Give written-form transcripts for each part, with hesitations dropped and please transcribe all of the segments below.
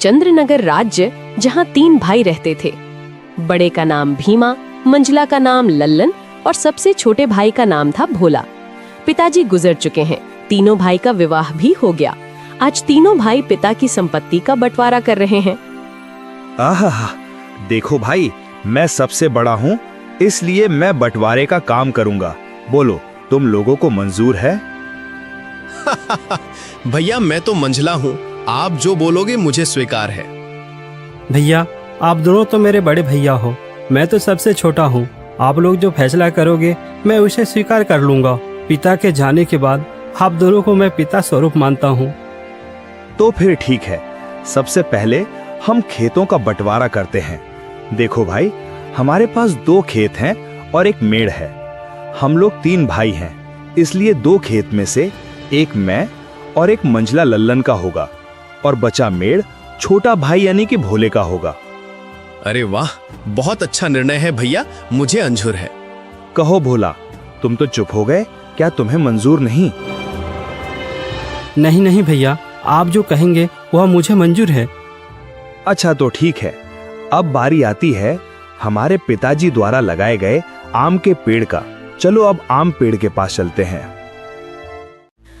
चंद्रनगर राज्य, जहाँ 3 भाई रहते थे। बड़े का नाम भीमा, मंझला का नाम लल्लन और सबसे छोटे भाई का नाम था भोला। पिताजी गुजर चुके हैं, तीनों भाई का विवाह भी हो गया। आज तीनों भाई पिता की संपत्ति का बंटवारा कर रहे हैं। आहा, देखो भाई, मैं सबसे बड़ा हूँ, इसलिए मैं बंटवारे का काम करूँगा। बोलो, तुम लोगों को मंजूर है? भैया, मैं तो मंझला हूँ, आप जो बोलोगे मुझे स्वीकार है। भैया, आप दोनों तो मेरे बड़े भैया हो, मैं तो सबसे छोटा हूँ। आप लोग जो फैसला करोगे मैं उसे स्वीकार कर लूंगा। पिता के जाने के बाद आप दोनों को मैं पिता स्वरूप मानता हूँ। तो फिर ठीक है, सबसे पहले हम खेतों का बंटवारा करते हैं। देखो भाई, हमारे पास 2 खेत हैं और एक मेड़ है। हम लोग 3 भाई हैं, इसलिए 2 खेत में से एक मैं और एक मंझला लल्लन का होगा और बचा मेड़ छोटा भाई यानी कि भोले का होगा। अरे वाह, बहुत अच्छा निर्णय है भैया, मुझे मंजूर है। कहो भोला, तुम तो चुप हो गए, क्या तुम्हें मंजूर नहीं? नहीं नहीं भैया, आप जो कहेंगे वह मुझे मंजूर है। अच्छा तो ठीक है, अब बारी आती है हमारे पिताजी द्वारा लगाए गए आम के पेड़ का। चलो अब आम पेड़ के पास चलते हैं।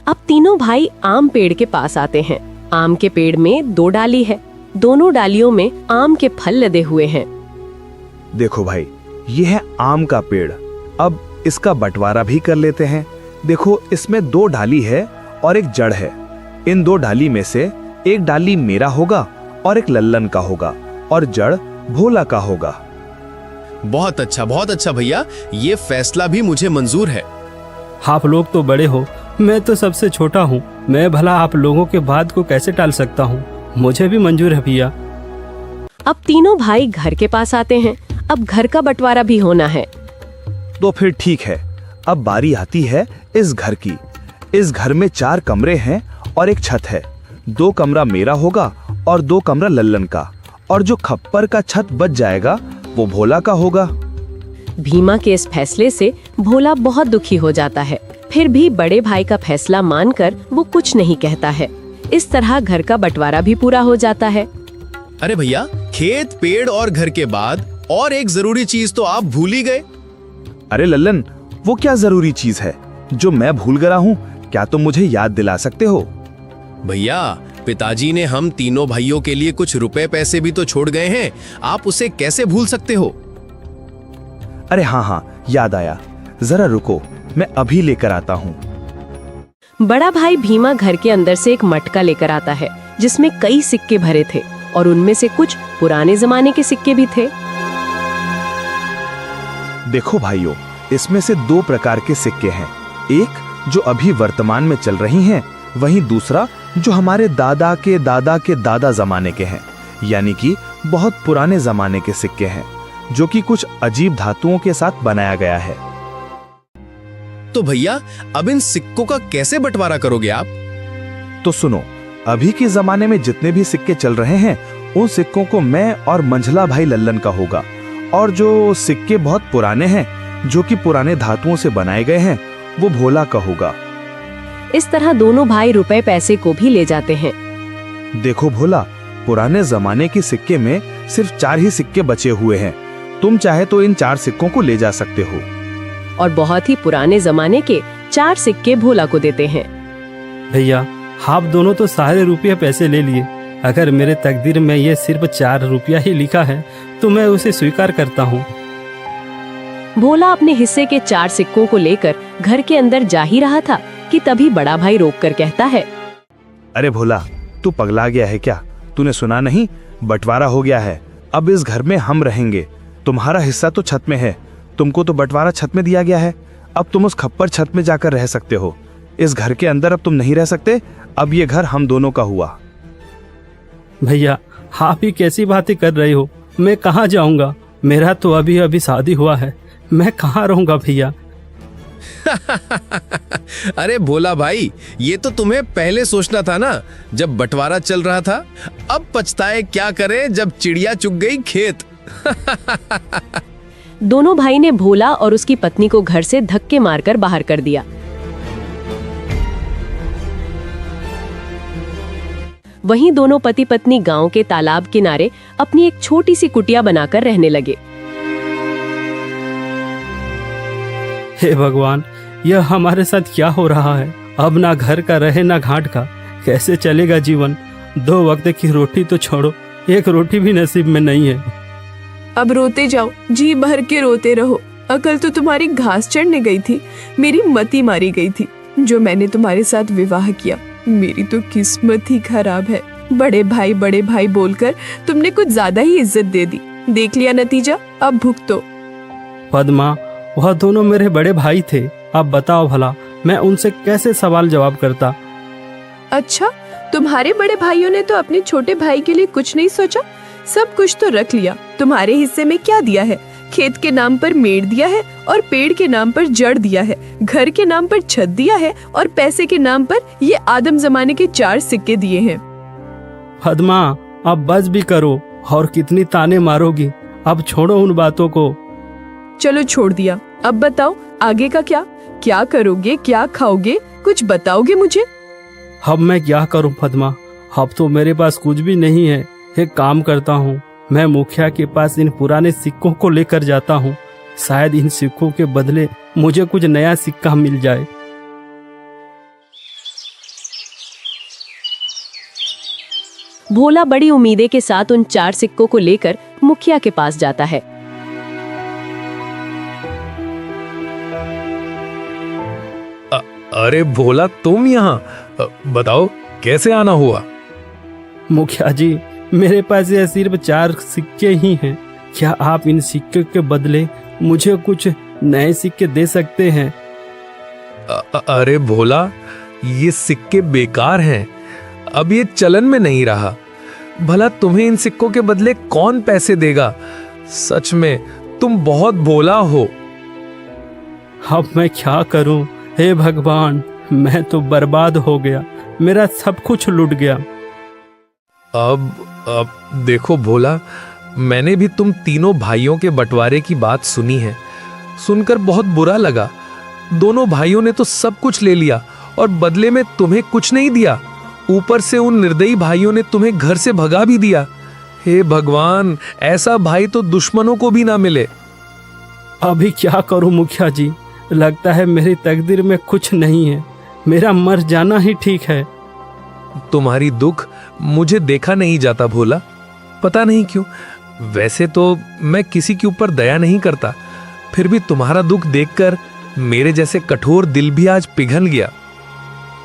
अब तीनों भाई आम पेड़ के पास आते हैं। आम के पेड़ में 2 डाली है, दोनों डालियों में आम के फल लदे हुए हैं। देखो भाई, ये है आम का पेड़। अब इसका बंटवारा भी कर लेते हैं। देखो, इसमें 2 डाली है और एक जड़ है। इन 2 डाली में से एक डाली मेरा होगा और एक लल्लन का होगा और जड़ भोला का होगा। बहुत अच्छा भैया, ये फैसला भी मुझे मंजूर है। आप लोग तो बड़े हो, मैं तो सबसे छोटा हूँ। मैं भला आप लोगों के बात को कैसे टाल सकता हूँ? मुझे भी मंजूर है भैया। अब तीनों भाई घर के पास आते हैं। अब घर का बंटवारा भी होना है। तो फिर ठीक है, अब बारी आती है इस घर की। इस घर में 4 कमरे हैं और एक छत है। 2 कमरा मेरा होगा और 2 कमरा लल्लन का, और जो खप्पर का छत बच जाएगा वो भोला का होगा। भीमा के इस फैसले से भोला बहुत दुखी हो जाता है, फिर भी बड़े भाई का फैसला मानकर वो कुछ नहीं कहता है। इस तरह घर का बंटवारा भी पूरा हो जाता है। अरे भैया, खेत, पेड़ और घर के बाद और एक जरूरी चीज तो आप भूल ही गए। अरे लल्लन, वो क्या जरूरी चीज है जो मैं भूल गया हूँ? क्या तुम मुझे याद दिला सकते हो? भैया, पिताजी ने हम तीनों भाइयों के लिए कुछ रुपए पैसे भी तो छोड़ गए हैं, आप उसे कैसे भूल सकते हो? अरे हाँ, याद आया, जरा रुको, मैं अभी लेकर आता हूँ। बड़ा भाई भीमा घर के अंदर से एक मटका लेकर आता है, जिसमें कई सिक्के भरे थे और उनमें से कुछ पुराने जमाने के सिक्के भी थे। देखो भाइयों, इसमें से 2 प्रकार के सिक्के हैं। एक जो अभी वर्तमान में चल रही हैं, वहीं दूसरा जो हमारे दादा के दादा के दादा जमाने के हैं, यानी कि बहुत पुराने जमाने के सिक्के हैं, जो कि कुछ अजीब धातुओं के साथ बनाया गया है। तो भैया, अब इन सिक्कों का कैसे बंटवारा करोगे आप? तो सुनो, अभी के जमाने में जितने भी सिक्के चल रहे हैं, उन सिक्कों को मैं और मंझला भाई लल्लन का होगा, और जो सिक्के बहुत पुराने हैं, जो कि पुराने धातुओं से बनाए गए हैं, वो भोला का होगा। इस तरह दोनों भाई रुपए पैसे को भी ले जाते हैं। देखो भोला, पुराने जमाने के सिक्के में सिर्फ 4 ही सिक्के बचे हुए हैं। तुम चाहे तो इन 4 सिक्कों को ले जा सकते हो। और बहुत ही पुराने जमाने के 4 सिक्के भोला को देते हैं। भैया, आप दोनों तो सारे रुपये पैसे ले लिए। अगर मेरे तकदीर में ये सिर्फ 4 रुपया ही लिखा है तो मैं उसे स्वीकार करता हूँ। भोला अपने हिस्से के 4 सिक्कों को लेकर घर के अंदर जा ही रहा था कि तभी बड़ा भाई रोककर कहता है, अरे भोला, तू पगला गया है क्या? तूने सुना नहीं? बंटवारा हो गया है। अब इस घर में हम रहेंगे। तुम्हारा हिस्सा तो छत में है, तुमको तो बंटवारा छत में दिया गया है। अब तुम उस खप्पर छत में जाकर रह सकते हो। इस घर के अंदर अब तुम नहीं रह सकते। अब ये घर हम दोनों का हुआ। भैया, आप ही कैसी बातें कर रहे हो? मैं कहाँ जाऊंगा? मेरा तो अभी अभी शादी हुआ है, मैं कहाँ रहूंगा भैया? अरे भोला भाई, ये तो तुम्हें पहले सोचना था ना, जब बंटवारा चल रहा था। अब पछताए क्या करें जब चिड़िया चुग गई खेत। दोनों भाई ने भोला और उसकी पत्नी को घर से धक्के मारकर बाहर कर दिया। वहीं दोनों पति पत्नी गांव के तालाब किनारे अपनी एक छोटी सी कुटिया बनाकर रहने लगे। हे भगवान, यह हमारे साथ क्या हो रहा है? अब ना घर का रहे ना घाट का, कैसे चलेगा जीवन? 2 वक्त की रोटी तो छोड़ो, एक रोटी भी नसीब में नहीं है। अब रोते जाओ, जी भर के रोते रहो। अकल तो तुम्हारी घास चढ़ने गई थी, मेरी मती मारी गई थी जो मैंने तुम्हारे साथ विवाह किया। मेरी तो किस्मत ही खराब है। बड़े भाई बोलकर तुमने कुछ ज्यादा ही इज्जत दे दी। देख लिया नतीजा, अब भुगतो। पद्मा, वह दोनों मेरे बड़े भाई थे। अब बताओ भला, मैं उनसे कैसे सवाल जवाब करता? अच्छा, तुम्हारे बड़े भाइयों ने तो अपने छोटे भाई के लिए कुछ नहीं सोचा? सब कुछ तो रख लिया। तुम्हारे हिस्से में क्या दिया है? खेत के नाम पर मेड़ दिया है और पेड़ के नाम पर जड़ दिया है, घर के नाम पर छत दिया है और पैसे के नाम पर ये आदम जमाने के 4 सिक्के दिए हैं। पद्मा, अब बस भी करो, और कितनी ताने मारोगी? अब छोड़ो उन बातों को। चलो छोड़ दिया, अब बताओ आगे का क्या? क्या करोगे, क्या खाओगे, कुछ बताओगे मुझे? अब मैं क्या करूं पद्मा? अब तो मेरे पास कुछ भी नहीं है। एक काम करता हूँ, मैं मुखिया के पास इन पुराने सिक्कों को लेकर जाता हूँ। शायद इन सिक्कों के बदले मुझे कुछ नया सिक्का मिल जाए। भोला बड़ी उम्मीदें के साथ उन 4 सिक्कों को लेकर मुखिया के पास जाता है। अरे भोला, तुम यहाँ? बताओ कैसे आना हुआ? मुखिया जी, मेरे पास यह सिर्फ 4 सिक्के ही हैं। क्या आप इन सिक्के के बदले मुझे कुछ नए सिक्के दे सकते हैं? अरे भोला, ये सिक्के बेकार हैं, अब ये चलन में नहीं रहा। भला तुम्हें इन सिक्कों के बदले कौन पैसे देगा? सच में तुम बहुत भोला हो। अब मैं क्या करूं? हे भगवान, मैं तो बर्बाद हो गया, मेरा सब कुछ लुट गया। अब देखो भोला, मैंने भी तुम तीनों भाइयों के बंटवारे की बात सुनी है। सुनकर बहुत बुरा लगा। दोनों भाइयों ने तो सब कुछ ले लिया और बदले में तुम्हें कुछ नहीं दिया। ऊपर से उन निर्दयी भाइयों ने तुम्हें घर से भगा भी दिया। हे भगवान, ऐसा भाई तो दुश्मनों को भी ना मिले। अभी क्या करूं मुखिया जी? लगता है मेरी तकदीर में कुछ नहीं है, मेरा मर जाना ही ठीक है। तुम्हारी दुख मुझे देखा नहीं जाता भोला, पता नहीं क्यों। वैसे तो मैं किसी के ऊपर दया नहीं करता, फिर भी तुम्हारा दुख देखकर मेरे जैसे कठोर दिल भी आज पिघल गया।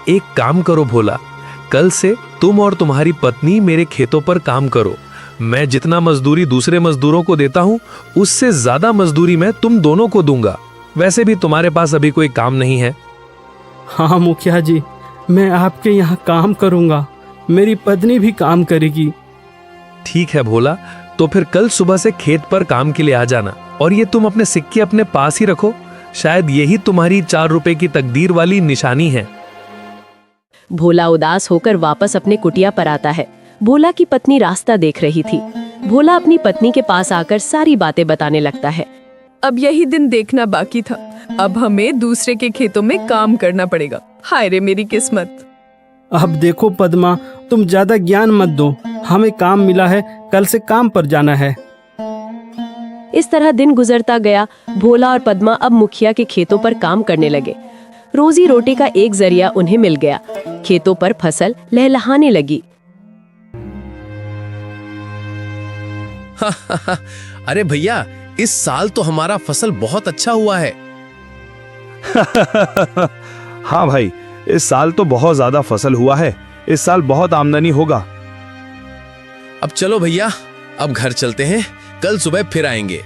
एक काम करो भोला, कल से तुम और तुम्हारी पत्नी मेरे खेतों पर काम करो। मैं जितना मजदूरी दूसरे मजदूरों को देता हूं, उससे ज्यादा मजदूरी मैं तुम दोनों को दूंगा। वैसे भी तुम्हारे पास अभी कोई काम नहीं है। हाँ मुखिया जी, मैं आपके यहाँ काम करूंगा, मेरी पत्नी भी काम करेगी। ठीक है भोला, तो फिर कल सुबह से खेत पर काम के लिए आ जाना। और ये तुम अपने सिक्के अपने पास ही रखो, शायद यही तुम्हारी 4 रुपए की तकदीर वाली निशानी है। भोला उदास होकर वापस अपने कुटिया पर आता है। भोला की पत्नी रास्ता देख रही थी। भोला अपनी पत्नी के पास आकर सारी बातें बताने लगता है। अब यही दिन देखना बाकी था, अब हमें दूसरे के खेतों में काम करना पड़ेगा। हाय रे मेरी किस्मत। अब देखो पद्मा, तुम ज्यादा ज्ञान मत दो, हमें काम मिला है, कल से काम पर जाना है। इस तरह दिन गुजरता गया। भोला और पद्मा अब मुखिया के खेतों पर काम करने लगे। रोजी रोटी का एक जरिया उन्हें मिल गया। खेतों पर फसल लहलहाने लगी। अरे भैया, इस साल तो हमारा फसल बहुत अच्छा हुआ है। हाँ भाई, इस साल तो बहुत ज्यादा फसल हुआ है। इस साल बहुत आमदनी होगा। अब चलो भैया, अब घर चलते हैं, कल सुबह फिर आएंगे।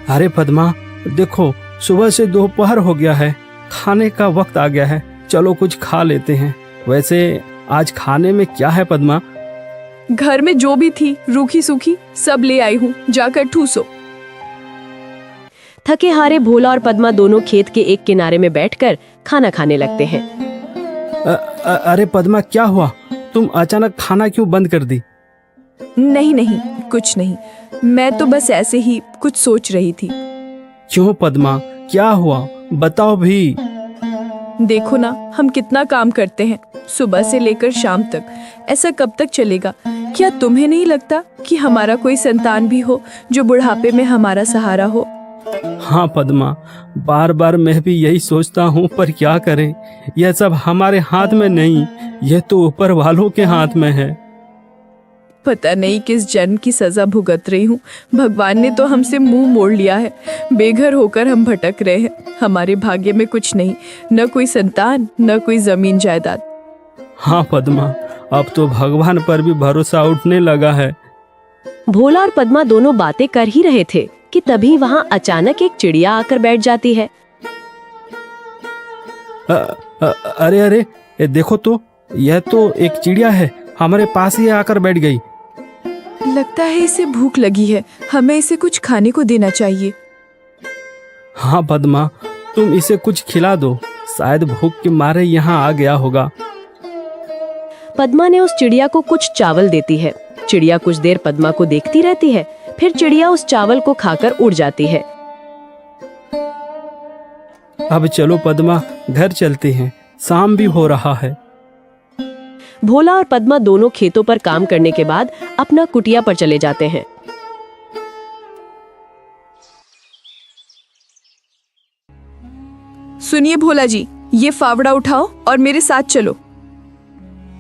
अरे पद्मा, देखो सुबह से दोपहर हो गया है, खाने का वक्त आ गया है, चलो कुछ खा लेते हैं। वैसे आज खाने में क्या है पद्मा? घर में जो भी थी रूखी सूखी सब ले आई हूँ, जाकर ठूसो। थके हारे भोला और पद्मा दोनों खेत के एक किनारे में बैठकर खाना खाने लगते हैं। अरे पद्मा, क्या हुआ? तुम अचानक खाना क्यों बंद कर दी? नहीं नहीं, कुछ नहीं, मैं तो बस ऐसे ही कुछ सोच रही थी। क्यों पद्मा, क्या हुआ, बताओ भी। देखो ना, हम कितना काम करते हैं सुबह से लेकर शाम तक। ऐसा कब तक चलेगा? क्या तुम्हें नहीं लगता कि हमारा कोई संतान भी हो जो बुढ़ापे में हमारा सहारा हो? हाँ पद्मा, बार बार मैं भी यही सोचता हूँ, पर क्या करें, यह सब हमारे हाथ में नहीं, यह तो ऊपर वालों के हाथ में है। पता नहीं किस जन्म की सजा भुगत रही हूँ। भगवान ने तो हमसे मुंह मोड़ लिया है। बेघर होकर हम भटक रहे हैं। हमारे भाग्य में कुछ नहीं, न कोई संतान, न कोई जमीन जायदाद। हाँ पद्मा, अब तो भगवान पर भी भरोसा उठने लगा है। भोला और पद्मा दोनों बातें कर ही रहे थे कि तभी वहां अचानक एक चिड़िया आकर बैठ जाती है। अरे अरे, ये देखो तो, यह तो एक चिड़िया है, हमारे पास ही आकर बैठ गई। लगता है इसे भूख लगी है, हमें इसे कुछ खाने को देना चाहिए। हाँ पद्मा, तुम इसे कुछ खिला दो, शायद भूख के मारे यहाँ आ गया होगा। पद्मा ने उस चिड़िया को कुछ चावल देती है। चिड़िया कुछ देर पद्मा को देखती रहती है, फिर चिड़िया उस चावल को खाकर उड़ जाती है। अब चलो पद्मा, घर चलते हैं, शाम भी हो रहा है। भोला और पद्मा दोनों खेतों पर काम करने के बाद अपना कुटिया पर चले जाते हैं। सुनिए भोला जी, ये फावड़ा उठाओ और मेरे साथ चलो।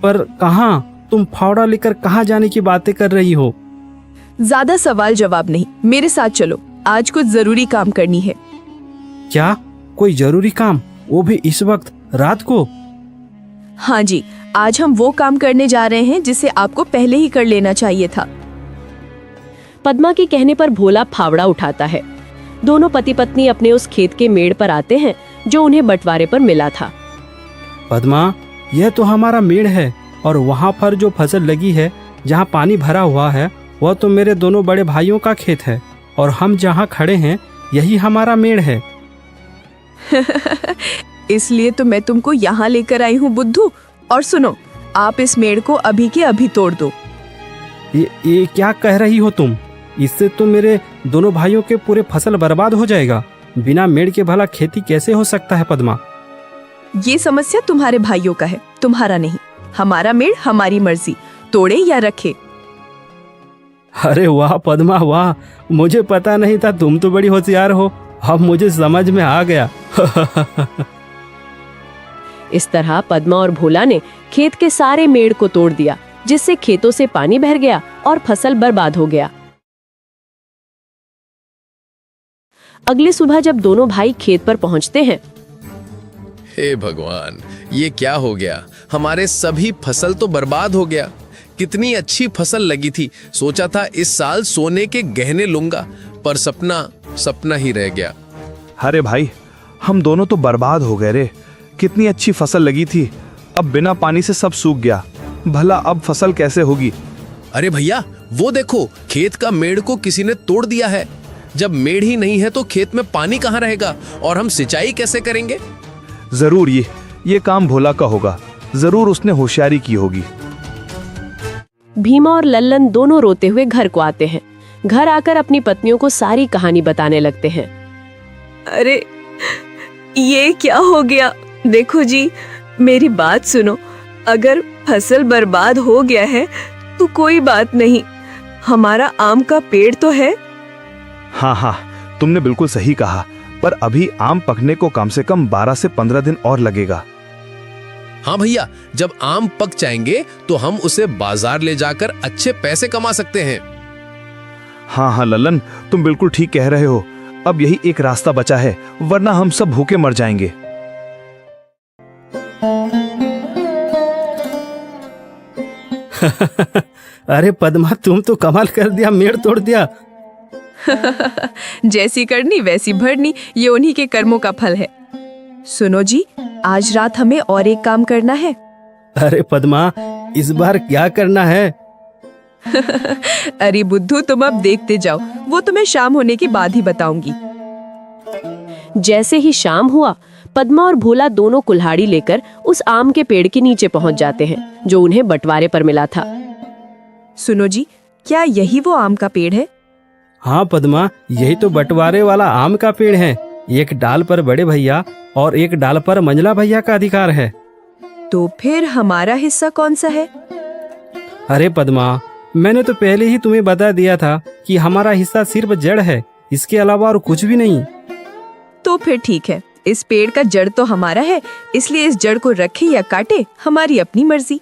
पर कहाँ? तुम फावड़ा लेकर कहाँ जाने की बातें कर रही हो? ज्यादा सवाल जवाब नहीं, मेरे साथ चलो, आज कुछ जरूरी काम करनी है। क्या? कोई जरूरी काम, वो भी इस वक्त, रात को? हाँ जी, आज हम वो काम करने जा रहे हैं जिसे आपको पहले ही कर लेना चाहिए था। पद्मा के कहने पर भोला फावड़ा उठाता है। दोनों पति पत्नी अपने उस खेत के मेड़ पर आते हैं जो उन्हें बंटवारे पर मिला था। पद्मा, यह तो हमारा मेड़ है, और वहाँ पर जो फसल लगी है, जहाँ पानी भरा हुआ है, वह तो मेरे दोनों बड़े भाइयों का खेत है, और हम जहाँ खड़े हैं यही हमारा मेड़ है। इसलिए तो मैं तुमको यहाँ लेकर आई हूँ बुद्धू। और सुनो, आप इस मेड़ को अभी के अभी तोड़ दो। ये क्या कह रही हो तुम? इससे तो मेरे दोनों भाइयों के पूरे फसल बर्बाद हो जाएगा। बिना मेड़ के भला खेती कैसे हो सकता है पद्मा? ये समस्या तुम्हारे भाइयों का है, तुम्हारा नहीं। हमारा मेड़ हमारी मर्जी, तोड़े या रखे। अरे वाह पद्मा वाह, मुझे पता नहीं था, तुम तो बड़ी होशियार हो, अब मुझे समझ में आ गया। इस तरह पद्मा और भोला ने खेत के सारे मेड़ को तोड़ दिया, जिससे खेतों से पानी बह गया और फसल बर्बाद हो गया। अगली सुबह जब दोनों भाई खेत पर पहुंचते हैं, हे भगवान, ये क्या हो गया? हमारे सभी फसल तो बर्बाद हो गया। कितनी अच्छी फसल लगी थी, सोचा था इस साल सोने के गहने लूंगा, पर सपना ही रह गया। अरे भाई, हम दोनों तो बर्बाद हो गए रे। कितनी अच्छी फसल लगी थी, अब बिना पानी से सब सूख गया। भला अब फसल कैसे होगी? अरे भैया, वो देखो, खेत का मेड़ को किसी ने तोड़ दिया है। जब मेड़ ही नहीं है तो खेत में पानी कहाँ रहेगा और हम सिंचाई कैसे करेंगे? जरूर ये काम भोला का होगा, जरूर उसने होशियारी की होगी। भीमा और लल्लन दोनों रोते हुए घर को आते हैं। घर आकर अपनी पत्नियों को सारी कहानी बताने लगते हैं। अरे ये क्या हो गया? देखो जी, मेरी बात सुनो। अगर फसल बर्बाद हो गया है तो कोई बात नहीं, हमारा आम का पेड़ तो है। हाँ, तुमने बिल्कुल सही कहा, पर अभी आम पकने को कम से कम 12 से 15 दिन और लगेगा। हाँ भैया, जब आम पक जाएंगे तो हम उसे बाजार ले जाकर अच्छे पैसे कमा सकते हैं। हाँ लल्लन, तुम बिल्कुल ठीक कह रहे हो। अब यही एक रास्ता बचा है, वरना हम सब भूखे मर जाएंगे। अरे पद्मा, तुम तो कमाल कर दिया, मेड़ तोड़ दिया। जैसी करनी वैसी भरनी, ये उन्हीं के कर्मों का फल है। सुनो जी, आज रात हमें और एक काम करना है। अरे पद्मा, इस बार क्या करना है? अरे बुद्धू, तुम अब देखते जाओ, वो तुम्हें शाम होने के बाद ही बताऊंगी। जैसे ही शाम हुआ, पद्मा और भोला दोनों कुल्हाड़ी लेकर उस आम के पेड़ के नीचे पहुंच जाते हैं जो उन्हें बंटवारे पर मिला था। सुनो जी, क्या यही वो आम का पेड़ है? हाँ पद्मा, यही तो बंटवारे वाला आम का पेड़ है। एक डाल पर बड़े भैया और एक डाल पर मंझला भैया का अधिकार है। तो फिर हमारा हिस्सा कौन सा है? अरे पद्मा, मैंने तो पहले ही तुम्हें बता दिया था कि हमारा हिस्सा सिर्फ जड़ है, इसके अलावा और कुछ भी नहीं। तो फिर ठीक है, इस पेड़ का जड़ तो हमारा है, इसलिए इस जड़ को रखे या काटे हमारी अपनी मर्जी।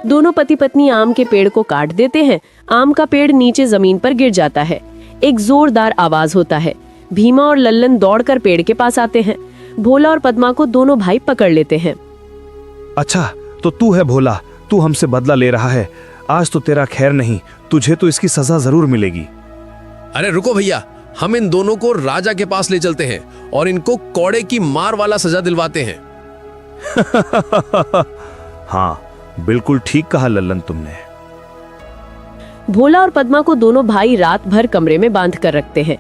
दोनों पति पत्नी आम के पेड़ को काट देते हैं। आम का पेड़ नीचे जमीन पर गिर जाता है। एक जोरदार आवाज होता है। भीमा और लल्लन दौड़कर पेड़ के पास आते हैं। भोला और पद्मा को दोनों भाई पकड़ लेते हैं। अच्छा, तो तू है भोला, तू हमसे बदला ले रहा है। आज तो तेरा खैर नहीं, तुझे तो इसकी सजा जरूर मिलेगी। अरे रुको भैया, हम इन दोनों को राजा के पास ले चलते हैं और इनको कौड़े की मार वाला सजा दिलवाते हैं। हाँ, बिल्कुल ठीक कहा लल्लन तुमने। भोला और पद्मा को दोनों भाई रात भर कमरे में बांध कर रखते हैं।